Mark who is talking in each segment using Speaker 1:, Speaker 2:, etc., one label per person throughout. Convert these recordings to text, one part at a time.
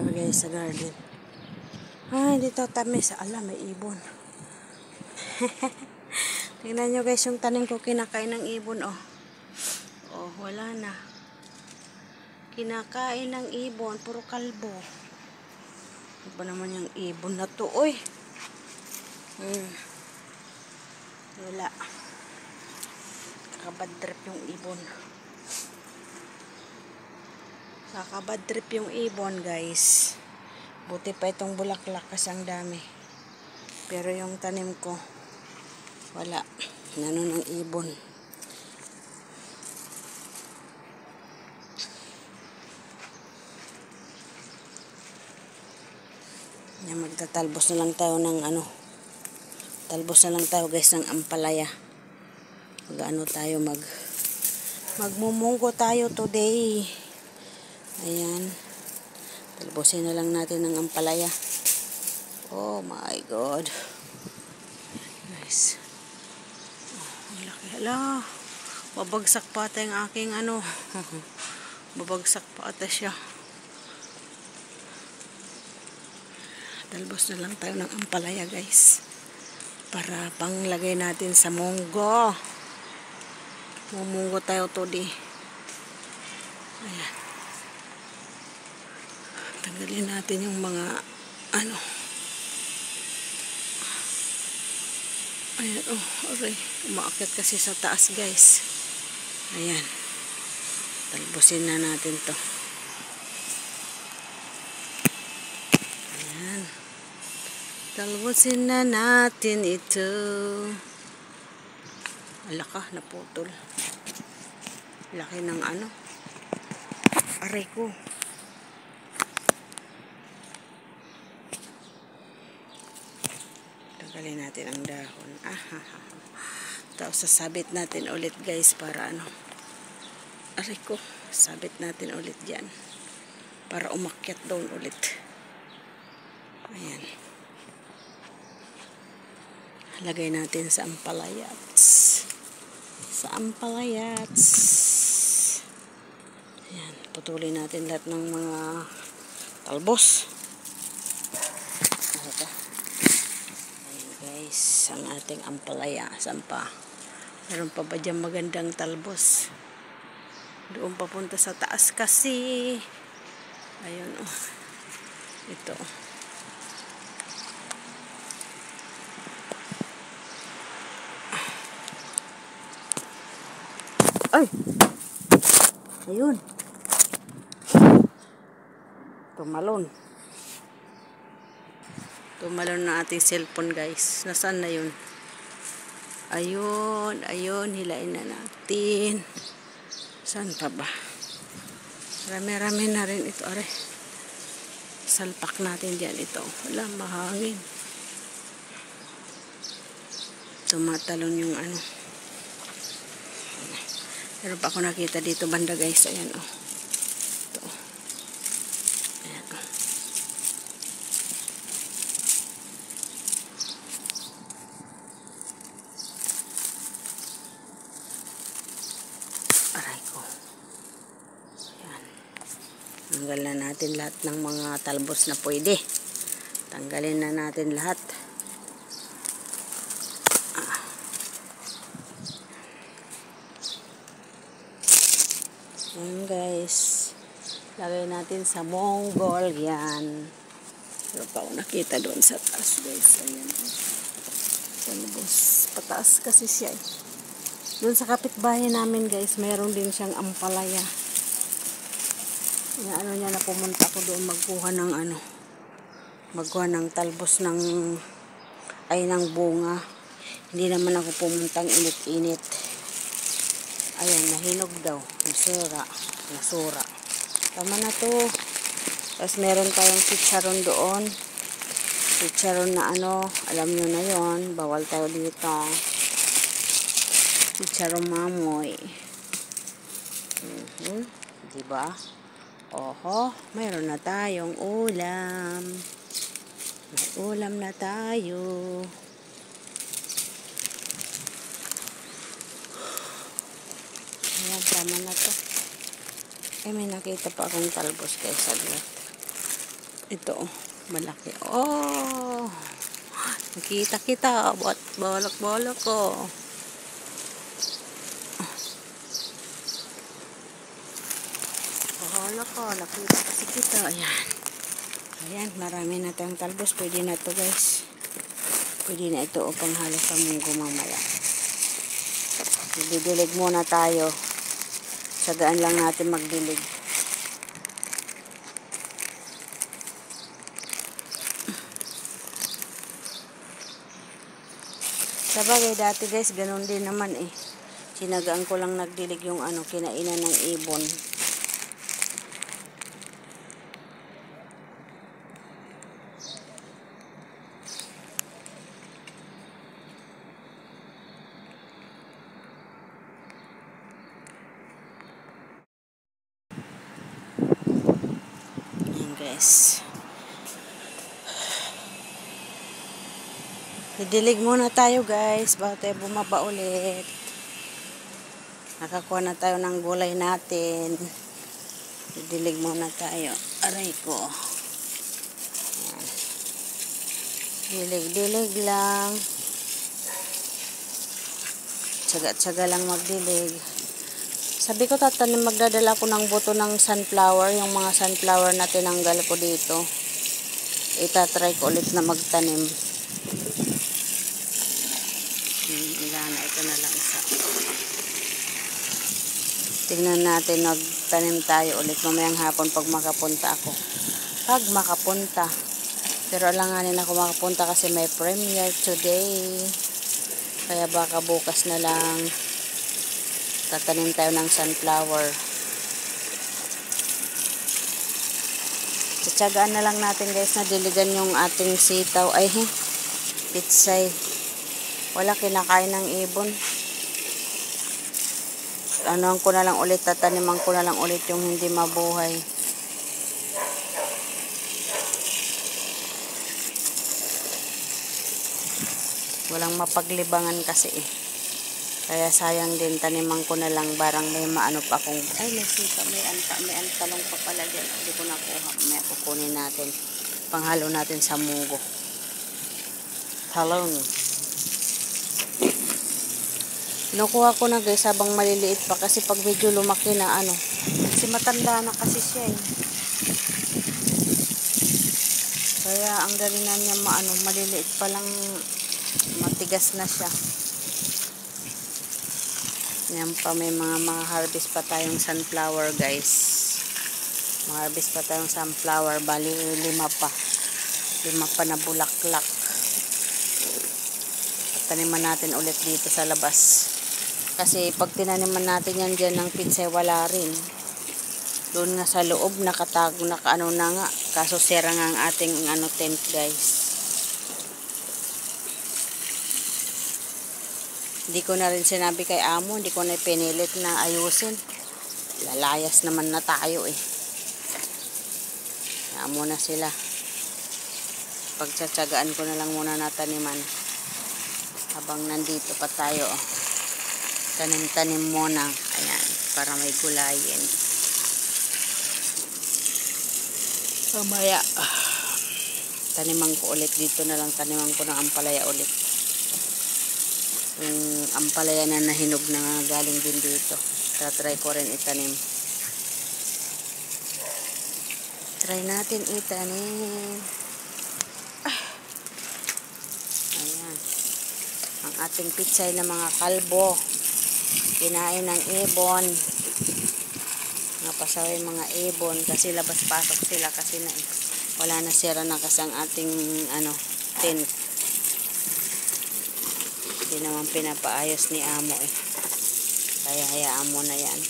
Speaker 1: Guys, sa garden. Ay, dito tamis. Ala, may ibon. Tingnan nyo guys, yung tanim ko kinakain ng ibon, oh. Oh, wala na. Kinakain ng ibon, puro kalbo. Ano ba naman yung ibon na to, oy? Wala. Kakabad trip yung ibon. Kakabad trip yung ibon, guys. Buti pa itong bulaklak kasi ang dami. Pero yung tanim ko, wala. Nano ng ibon. Yan, magtatalbos na lang tayo ng ano. Talbos na lang tayo guys ng ampalaya. Mag-ano tayo, magmumunggo tayo today. Ayan. Talbosin na lang natin ng ampalaya. Oh my God. Guys. Ang laki. Hala. Babagsak pa ata yung aking ano. Babagsak pa ata siya. Talbos na lang tayo ng ampalaya guys. Para panglagay natin sa munggo. Mumunggo tayo today. Ayan. Tanggalin natin yung mga ano. Ayan, oh, okay. Umaakyat kasi sa taas guys. Ayan. Talbosin na natin to. Ayan. Talbosin na natin ito. Alaka, naputol. Laki ng ano. Aray ko. Tanggalin natin ang dahon. Tapos sasabit natin ulit guys para ano. Aray ko. Sabit natin ulit dyan. Para umakyat doon ulit. Ayan. Lagay natin sa ampalayats. Sa ampalayats. Ayan. Putulin natin lahat ng mga talbos. Ano to? Ayan guys. Ang ating ampalaya. Saan pa? Meron pa ba dyan magandang talbos? Doon papunta sa taas kasi. Ayun oh. Ito. Ay! Ayun. Tumalon. Tumalon na ating cellphone guys. Nasaan na yun? Ayun. Ayun. Hilain na natin. Saan pa ba? Rami-rami na rin ito. Are. Salpak natin dyan ito. Wala, mahangin. Tumatalon yung ano. Pero pa ako nakita dito banda guys. Ayan oh. Ito. Ayan oh. Aray ko. Ayan. Tanggal na natin lahat ng mga talbos na pwede. Tanggalin na natin lahat. Ayan guys. Lagay natin sa monggol. Yan. Pero pa ako nakita doon sa taas guys. Ayan. Talbos. Pataas kasi siya eh. Doon sa kapitbahay namin guys, mayroon din siyang ampalaya. Ano niya na pumunta ko doon magkuha ng ano. Magkuha ng talbos ng ay ng bunga. Hindi naman ako pumuntang init-init. Ayan, nahinog daw. Nasura. Tama na to. Tapos meron tayong chicharon doon. Chicharon na ano. Alam nyo na yon. Bawal tayo dito. Chicharon mamoy. Diba? Oho, mayroon na tayong ulam. May ulam na tayo. Ayan, tama na to. May nakita pa akong talbos guys. Saglit. Ito, malaki. Oh! Nakita kita. Balak-balak ko. Bahala ka. Nakita kasi kita. Ayan. Ayan, marami na tayong talbos. Pwede na to guys. Pwede na ito o panghalo sa munggo mamaya. Didilig muna tayo. Sagaan lang natin magdilig. Sabagay dati guys, ganun din naman eh. Sinagaan ko lang nagdilig yung kinainan ng ibon. Ayan guys. Didilig muna tayo guys, bago tayo bumaba ulit. Nakakuha na tayo ng gulay natin. Didilig muna tayo. Aray ko. Ayan. Dilig-dilig lang. Tsaga-tsaga lang magdilig. Sabi ko magdadala ko ng buto ng sunflower. Yung mga sunflower na tinanggal ko dito. Itatry ko ulit na magtanim. Ilana, ito na lang isa. Tingnan natin, magtanim tayo ulit mamayang hapon pag makapunta ako. Pag makapunta. Pero alanganin ako makapunta kasi may premiere today. Kaya baka bukas na lang tatanim tayo ng sunflower. Tsatsagaan na lang natin guys na diligan yung ating sitaw. Ay, pitsay. Wala kinakain ng ibon. Ko na lang ulit, tataniman ko na lang ulit yung hindi mabuhay. Walang mapaglibangan kasi eh. Kaya sayang din, taniman ko na lang, barang may maano pa akong, ay may sita, may talong pa pala dyan. Hindi ko nakuha, may kukunin natin. Panghalo natin sa munggo. Talong. Kinukuha ko na guys habang maliliit pa kasi pag medyo lumaki na kasi matanda na kasi siya eh. Kaya ang dali na niya maliliit pa lang matigas na siya. Yan pa, may mga harvest pa tayong sunflower guys. Harvest pa tayong sunflower, bali 5 pa. 5 pa na bulaklak. Taniman natin ulit dito sa labas. Kasi pag tinaniman natin yan dyan ng pinsay, wala rin. Doon nga sa loob, nakatago, na nga. Kaso sira nga ang ating tent guys. Hindi ko na rin sinabi kay amo, hindi ko na pinilit na ayusin. Lalayas naman na tayo eh. Amo na sila. Pagtsatsagaan ko na lang muna nataniman. Habang nandito pa tayo tanim-tanim muna. Ayan, para may gulayin. Mamaya taniman ko ulit dito na lang. Taniman ko ng ampalaya ulit. Yung ampalaya na nahinog na galing din dito. Try ko rin itanim. Try natin itanim. Ayan. Ang ating pitsay na mga kalbo. Kinain ng ibon. Napasaway mga ibon kasi labas-pasok sila kasi wala na, sira na kasi ang ating tent. Hindi naman pinapaayos ni amo eh. Kaya hayaan mo na yan.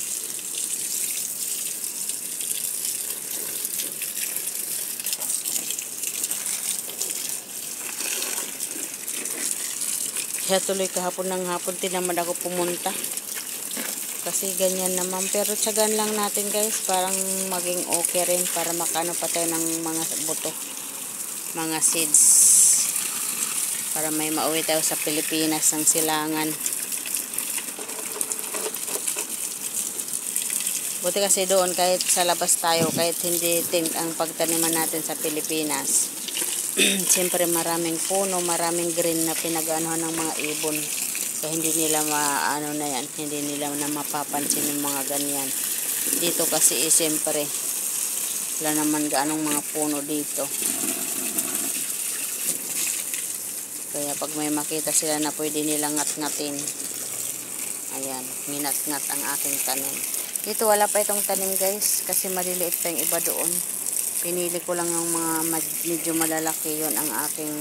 Speaker 1: Kaya tuloy kahapon ng hapon tinamad ako pumunta. Kasi ganyan naman. Pero tsagan lang natin guys. Parang maging okay rin. Para makano pa tayo ng mga buto. Mga seeds. Para may mauwi tayo sa Pilipinas ng silangan. Buti kasi doon kahit sa labas tayo, kahit hindi ang pagtaniman natin sa Pilipinas. Siyempre maraming puno, maraming green na pinag-aanohan ng mga ibon. Kaya hindi nila maano na yan, hindi nila na mapapansin yung mga ganyan. Dito kasi siyempre wala naman gaanong mga puno dito. Kaya pag may makita sila na pwede nilang ngat-ngatin, ayan, nginat-ngat ang aking tanim. Dito wala pa itong tanim guys, kasi maliliit pa yung iba doon. Pinili ko lang yung mga medyo malalaki, yon ang aking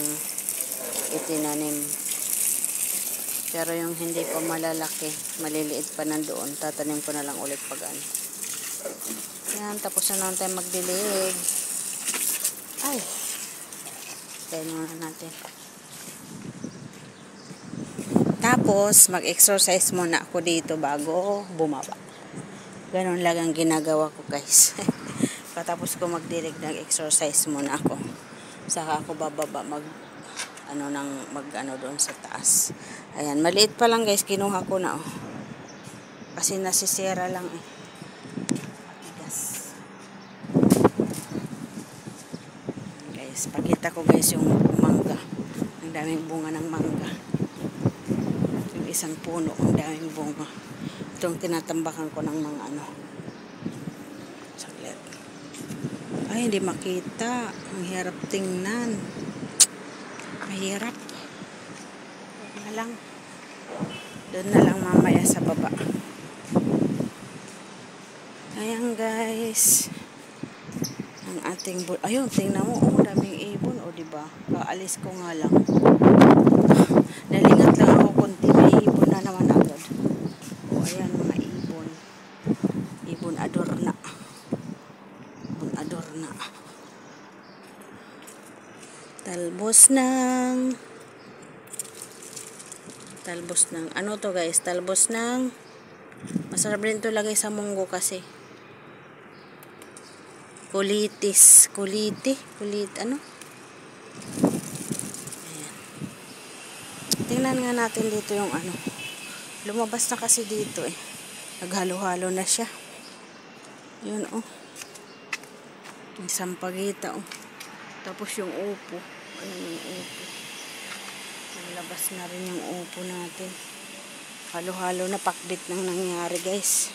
Speaker 1: itinanim. Pero yung hindi pa malalaki, maliliit pa nandoon, tatanim ko na lang ulit pag ano. Yan, tapos na naman tayo magdilig. Ay, tayo muna natin. Tapos, mag-exercise muna ako dito bago bumaba. Ganon lang ang ginagawa ko guys. Patapos ko magdilig, nag-exercise muna ako. Saka ako bababa mag doon sa taas. Ayan, maliit pa lang guys, kinuha ko na oh. Kasi nasisira lang eh. Yes. Guys, pakita ko guys yung mangga. Ang daming bunga ng mangga. Isang puno, ang daming bunga. Itong tinatambakan ko ng mga ano. Saglit. Ay, hindi makita. Ang hirap tingnan. Mahirap. Huwag na lang. Doon na lang mamaya sa baba. Ayan guys. Ang ating ayun, tingnan mo. Oh, daming ibon. O, diba? Kaalis ko nga lang. Nalingat lang ako konti. May ibon na naman agad. O, ayan mga ibon. Ibon adorna. Ibon adorna. Talbos ng ano to guys? Talbos ng masarap din to lagay sa munggo kasi. Kuliti, ano? Ayan. Tingnan nga natin dito yung ano. Lumabas na kasi dito eh. Naghalo-halo na siya. Yun oh. May sampagita oh. Tapos yung upo. Ayan yung upo. Naglabas na rin yung upo natin. Halo-halo na, pakbit nang nangyari guys.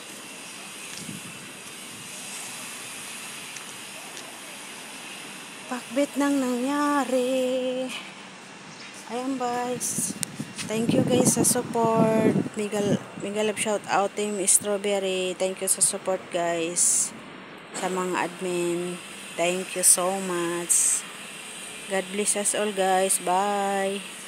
Speaker 1: Pakbit nang nangyari. Ayan guys. Thank you guys sa support. Mega love shout out Team Strawberry. Thank you sa support guys. Sa mga admin. Thank you so much. God bless us all guys. Bye.